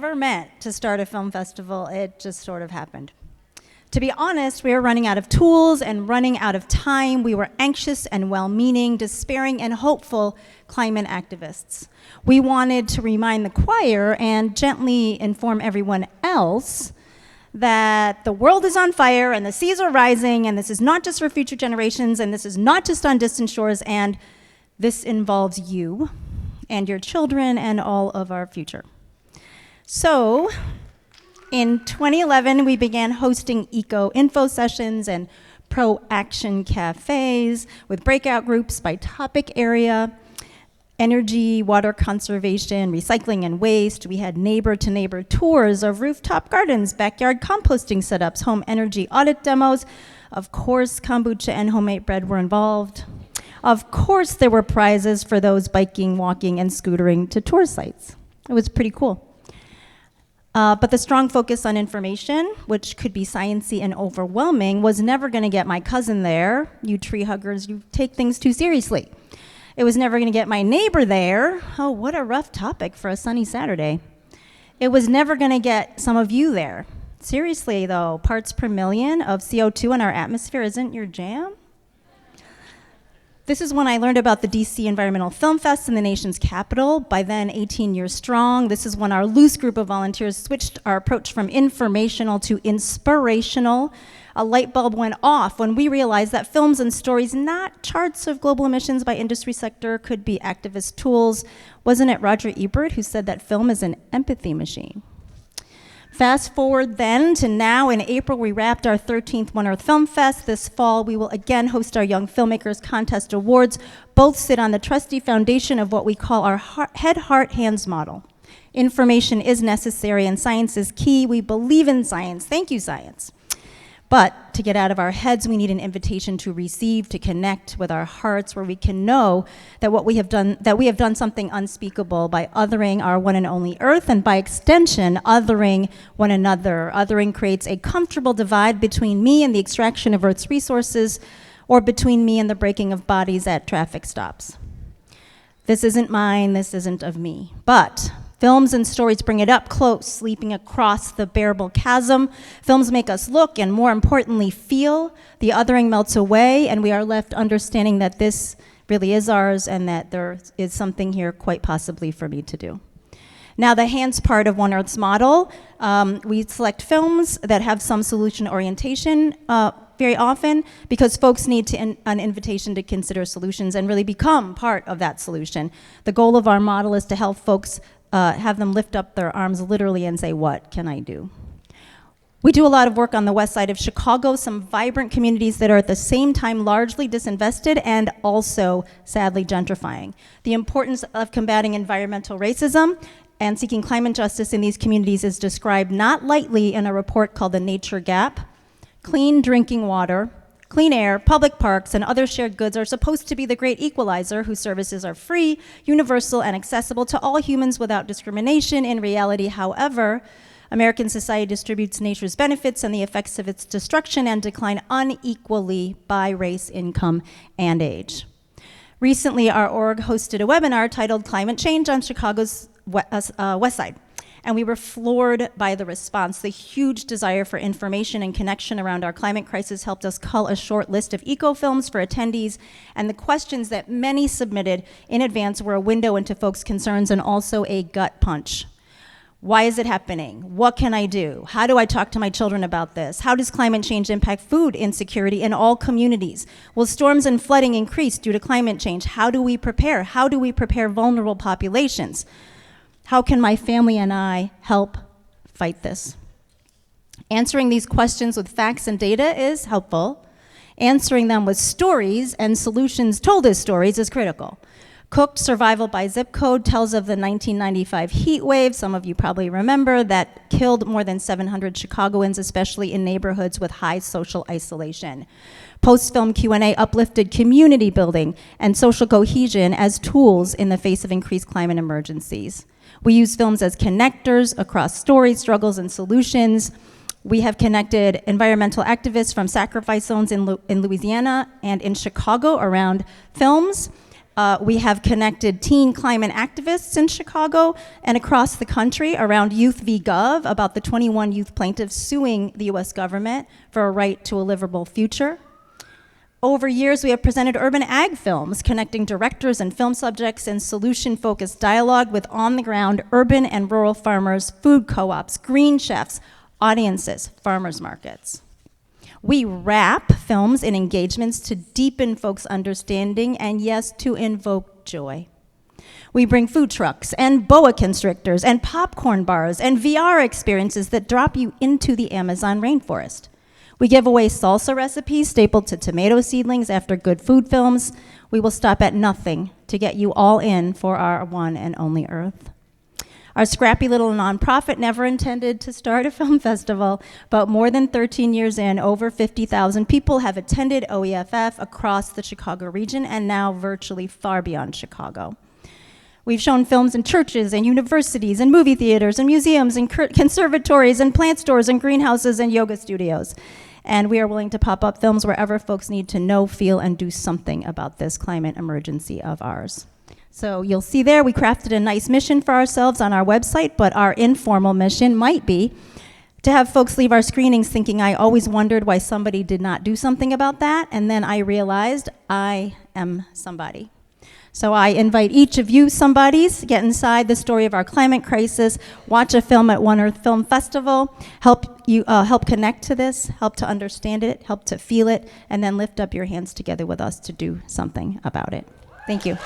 Never meant to start a film festival, it just sort of happened. To be honest, we were running out of tools and running out of time. We were anxious and well-meaning, despairing and hopeful climate activists. We wanted to remind the choir and gently inform everyone else that the world is on fire and the seas are rising and this is not just for future generations and this is not just on distant shores and this involves you and your children and all of our future. So, in 2011, we began hosting eco-info sessions and pro-action cafes with breakout groups by topic area, energy, water conservation, recycling and waste. We had neighbor-to-neighbor tours of rooftop gardens, backyard composting setups, home energy audit demos. Of course, kombucha and homemade bread were involved. Of course, there were prizes for those biking, walking, and scootering to tour sites. It was pretty cool. But the strong focus on information, which could be sciencey and overwhelming, was never going to get my cousin there. You tree huggers, you take things too seriously. It was never going to get my neighbor there. Oh, what a rough topic for a sunny Saturday. It was never going to get some of you there. Seriously, though, parts per million of CO2 in our atmosphere isn't your jam? This is when I learned about the DC Environmental Film Fest in the nation's capital, by then 18 years strong. This is when our loose group of volunteers switched our approach from informational to inspirational. A light bulb went off when we realized that films and stories, not charts of global emissions by industry sector, could be activist tools. Wasn't it Roger Ebert who said that film is an empathy machine? Fast forward then to now. In April, we wrapped our 13th One Earth Film Fest. This fall, we will again host our Young Filmmakers Contest Awards. Both sit on the trusty foundation of what we call our head, heart, hands model. Information is necessary and science is key. We believe in science. Thank you, science. But to get out of our heads, we need an invitation to receive, to connect with our hearts, where we can know that we have done something unspeakable by othering our one and only Earth, and by extension, othering one another. Othering creates a comfortable divide between me and the extraction of Earth's resources, or between me and the breaking of bodies at traffic stops. This isn't mine, this isn't of me. But films and stories bring it up close, leaping across the bearable chasm. Films make us look and, more importantly, feel. The othering melts away, and we are left understanding that this really is ours and that there is something here quite possibly for me to do. Now, the hands part of One Earth's model, we select films that have some solution orientation very often because folks need an invitation to consider solutions and really become part of that solution. The goal of our model is to help folks have them lift up their arms literally and say, what can I do? We do a lot of work on the west side of Chicago, some vibrant communities that are at the same time largely disinvested and also sadly gentrifying. The importance of combating environmental racism and seeking climate justice in these communities is described not lightly in a report called The Nature Gap. Clean drinking water, clean air, public parks, and other shared goods are supposed to be the great equalizer whose services are free, universal, and accessible to all humans without discrimination. In reality, however, American society distributes nature's benefits and the effects of its destruction and decline unequally by race, income, and age. Recently, our org hosted a webinar titled Climate Change on Chicago's West Side. And we were floored by the response. The huge desire for information and connection around our climate crisis helped us cull a short list of eco-films for attendees, and the questions that many submitted in advance were a window into folks' concerns and also a gut punch. Why is it happening? What can I do? How do I talk to my children about this? How does climate change impact food insecurity in all communities? Will storms and flooding increase due to climate change? How do we prepare? How do we prepare vulnerable populations? How can my family and I help fight this? Answering these questions with facts and data is helpful. Answering them with stories and solutions told as stories is critical. Cooked Survival by Zip Code tells of the 1995 heat wave, some of you probably remember, that killed more than 700 Chicagoans, especially in neighborhoods with high social isolation. Post-film Q&A uplifted community building and social cohesion as tools in the face of increased climate emergencies. We use films as connectors across stories, struggles, and solutions. We have connected environmental activists from sacrifice zones in Louisiana and in Chicago around films. We have connected teen climate activists in Chicago and across the country around Youth v. Gov, about the 21 youth plaintiffs suing the US government for a right to a livable future. Over years, we have presented urban ag films, connecting directors and film subjects in solution-focused dialogue with on-the-ground urban and rural farmers, food co-ops, green chefs, audiences, farmers markets. We wrap films in engagements to deepen folks' understanding and, yes, to invoke joy. We bring food trucks and boa constrictors and popcorn bars and VR experiences that drop you into the Amazon rainforest. We give away salsa recipes stapled to tomato seedlings after good food films. We will stop at nothing to get you all in for our one and only Earth. Our scrappy little nonprofit never intended to start a film festival, but more than 13 years in, over 50,000 people have attended OEFF across the Chicago region and now virtually far beyond Chicago. We've shown films in churches and universities and movie theaters and museums and conservatories and plant stores and greenhouses and yoga studios. And we are willing to pop up films wherever folks need to know, feel, and do something about this climate emergency of ours. So you'll see there, we crafted a nice mission for ourselves on our website, but our informal mission might be to have folks leave our screenings thinking, I always wondered why somebody did not do something about that, and then I realized I am somebody. So I invite each of you somebodies, get inside the story of our climate crisis, watch a film at One Earth Film Festival, help connect to this, help to understand it, help to feel it, and then lift up your hands together with us to do something about it. Thank you.